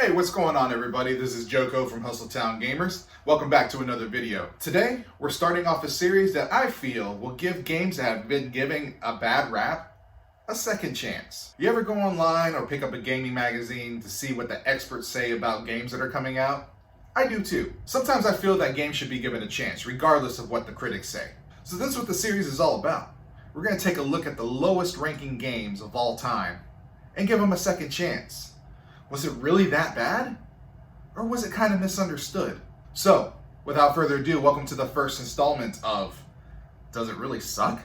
Hey, what's going on everybody? This is Joko from Hustletown Gamers. Welcome back to another video. Today, we're starting off a series that I feel will give games that have been giving a bad rap a second chance. You ever go online or pick up a gaming magazine to see what the experts say about games that are coming out? I do too. Sometimes I feel that games should be given a chance, regardless of what the critics say. So this is what the series is all about. We're going to take a look at the lowest ranking games of all time and give them a second chance. Was it really that bad? Or was it kind of misunderstood? So, without further ado, welcome to the first installment of Does It Really Suck?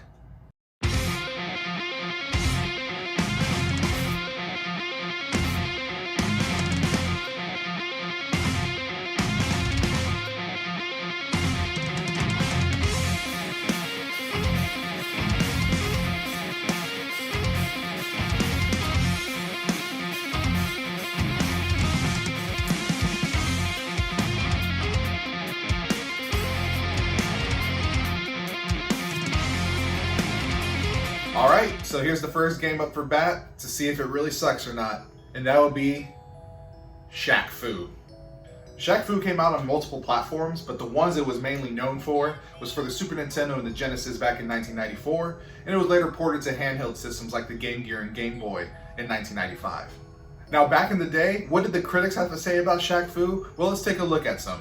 Alright, so here's the first game up for bat to see if it really sucks or not, and that would be Shaq Fu. Shaq Fu came out on multiple platforms, but the ones it was mainly known for was for the Super Nintendo and the Genesis back in 1994, and it was later ported to handheld systems like the Game Gear and Game Boy in 1995. Now back in the day, what did the critics have to say about Shaq Fu? Well, let's take a look at some.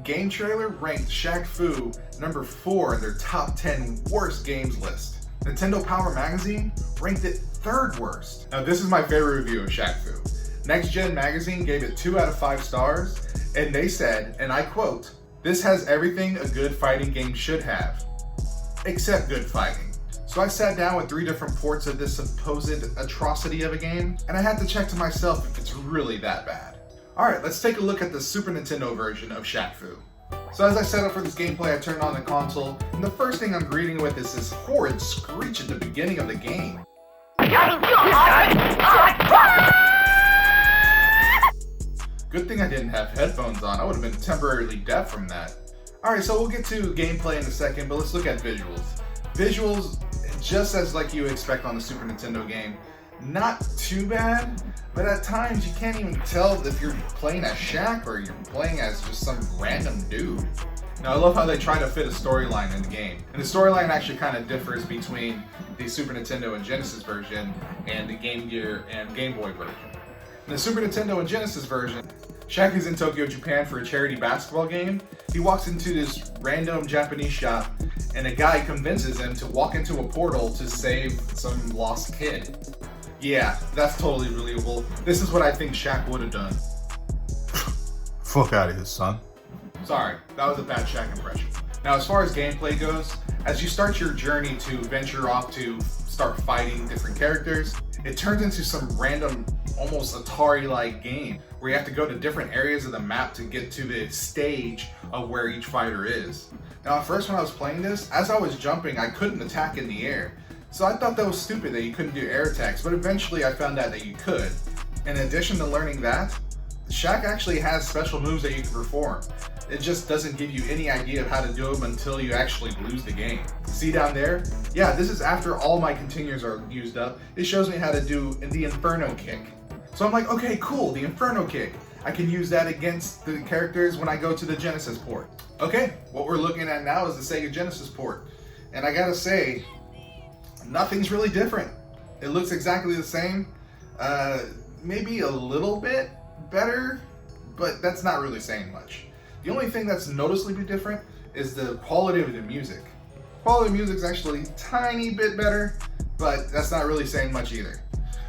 Game Trailer ranked Shaq Fu number 4 in their top 10 worst games list. Nintendo Power Magazine ranked it 3rd worst. Now this is my favorite review of Shaq Fu. Next Gen Magazine gave it 2 out of 5 stars, and they said, and I quote, "This has everything a good fighting game should have, except good fighting." So I sat down with 3 different ports of this supposed atrocity of a game, and I had to check to myself if it's really that bad. Alright, let's take a look at the Super Nintendo version of Shaq Fu. So as I set up for this gameplay, I turned on the console, and the first thing I'm greeting with is this horrid screech at the beginning of the game. Good thing I didn't have headphones on. I would have been temporarily deaf from that. Alright, so we'll get to gameplay in a second, but let's look at visuals. Visuals, just as like you expect on the Super Nintendo game. Not too bad, but at times you can't even tell if you're playing as Shaq or you're playing as just some random dude. Now I love how they try to fit a storyline in the game. And the storyline actually kind of differs between the Super Nintendo and Genesis version and the Game Gear and Game Boy version. In the Super Nintendo and Genesis version, Shaq is in Tokyo, Japan for a charity basketball game. He walks into this random Japanese shop and a guy convinces him to walk into a portal to save some lost kid. Yeah, that's totally believable. This is what I think Shaq would have done. Fuck out of here, son. Sorry, that was a bad Shaq impression. Now, as far as gameplay goes, as you start your journey to venture off to start fighting different characters, it turns into some random, almost Atari-like game where you have to go to different areas of the map to get to the stage of where each fighter is. Now, at first when I was playing this, as I was jumping, I couldn't attack in the air. So I thought that was stupid that you couldn't do air attacks, but eventually I found out that you could. In addition to learning that, Shaq actually has special moves that you can perform. It just doesn't give you any idea of how to do them until you actually lose the game. See down there? Yeah, this is after all my continues are used up. It shows me how to do the Inferno kick. So I'm like, okay, cool, the Inferno kick. I can use that against the characters when I go to the Genesis port. Okay, what we're looking at now is the Sega Genesis port. And I gotta say, nothing's really different. It looks exactly the same. Maybe a little bit better, but that's not really saying much. The only thing that's noticeably different is the quality of the music. Quality of music's actually a tiny bit better, but that's not really saying much either.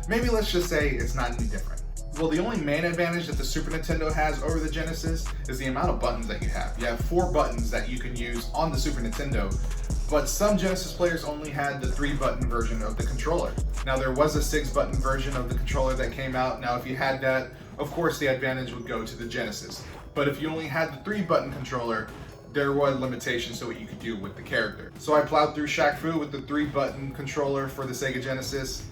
Maybe let's just say it's not any different. Well, the only main advantage that the Super Nintendo has over the Genesis is the amount of buttons that you have. You have 4 buttons that you can use on the Super Nintendo, but some Genesis players only had the 3-button version of the controller. Now there was a 6-button version of the controller that came out. Now if you had that, of course the advantage would go to the Genesis. But if you only had the 3-button controller, there were limitations to what you could do with the character. So I plowed through Shaq Fu with the 3-button controller for the Sega Genesis.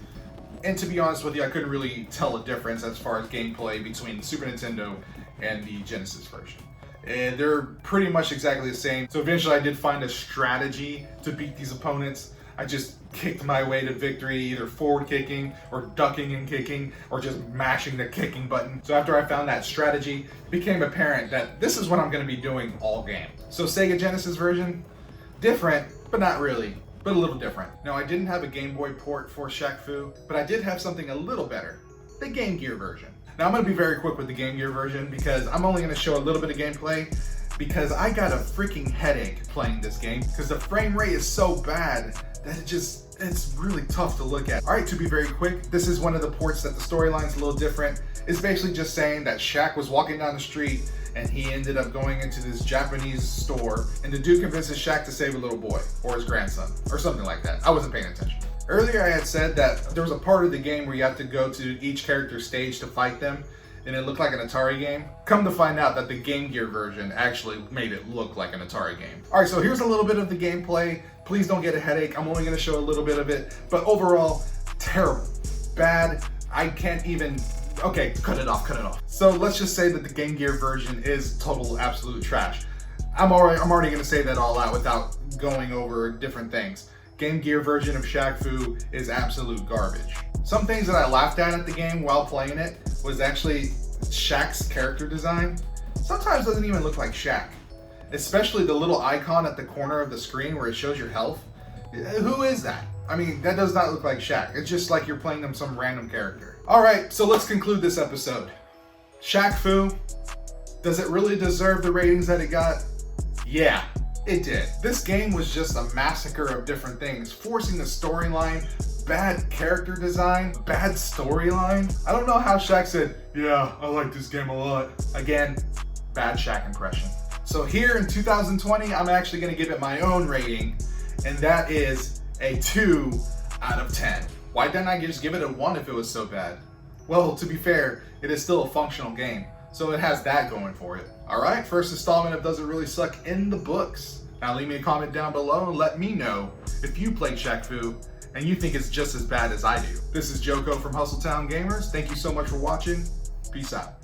And to be honest with you, I couldn't really tell a difference as far as gameplay between the Super Nintendo and the Genesis version. And they're pretty much exactly the same. So eventually I did find a strategy to beat these opponents. I just kicked my way to victory, either forward kicking or ducking and kicking or just mashing the kicking button. So after I found that strategy, it became apparent that this is what I'm going to be doing all game. So Sega Genesis version, different, but not really, but a little different. Now, I didn't have a Game Boy port for Shaq Fu, but I did have something a little better, the Game Gear version. Now, I'm going to be very quick with the Game Gear version because I'm only going to show a little bit of gameplay because I got a freaking headache playing this game because the frame rate is so bad that it's really tough to look at. All right, to be very quick, this is one of the ports that the storyline's a little different. It's basically just saying that Shaq was walking down the street and he ended up going into this Japanese store and the dude convinces Shaq to save a little boy or his grandson or something like that. I wasn't paying attention. Earlier I had said that there was a part of the game where you have to go to each character's stage to fight them and it looked like an Atari game. Come to find out that the Game Gear version actually made it look like an Atari game. All right, so here's a little bit of the gameplay. Please don't get a headache. I'm only gonna show a little bit of it, but overall, terrible, bad. I can't even, okay, cut it off. So let's just say that the Game Gear version is total absolute trash. I'm already gonna say that all out without going over different things. Game Gear version of Shaq Fu is absolute garbage. Some things that I laughed at the game while playing it was actually Shaq's character design. Sometimes doesn't even look like Shaq. Especially the little icon at the corner of the screen where it shows your health. Who is that? I mean, that does not look like Shaq. It's just like you're playing them some random character. All right, so let's conclude this episode. Shaq Fu, does it really deserve the ratings that it got? Yeah, it did. This game was just a massacre of different things, forcing the storyline, bad character design, bad storyline. I don't know how Shaq said, yeah, I like this game a lot. Again, bad Shaq impression. So here in 2020, I'm actually gonna give it my own rating, and that is a 2 out of 10. Why didn't I just give it a 1 if it was so bad? Well, to be fair, it is still a functional game, so it has that going for it. All right, first installment of Does It Really Suck in the books. Now leave me a comment down below and let me know if you played Shaq Fu and you think it's just as bad as I do. This is Joko from Hustletown Gamers. Thank you so much for watching. Peace out.